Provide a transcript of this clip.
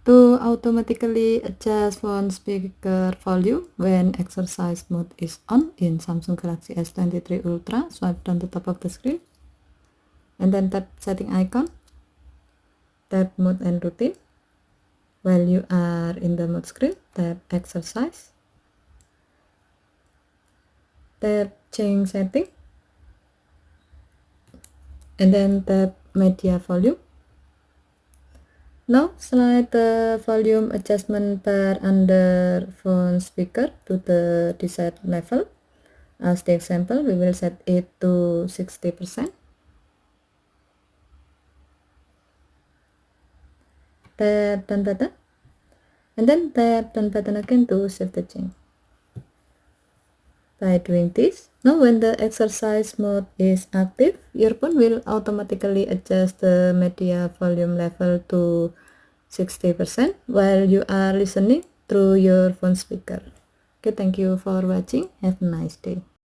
To automatically adjust phone speaker volume when exercise mode is on in Samsung Galaxy S23 Ultra, swipe down the top of the screen and then tap setting icon, tap mode and routine. While you are in the mode screen, tap exercise, tap change setting, and then tap media volume. Now slide the volume adjustment bar under phone speaker to the desired level. As the example, we will set it to 60%. Tap done button and then tap done button again to save the change. By doing this, now when the exercise mode is active, your phone will automatically adjust the media volume level to 60% while you are listening through your phone speaker. Okay, thank you for watching. Have a nice day.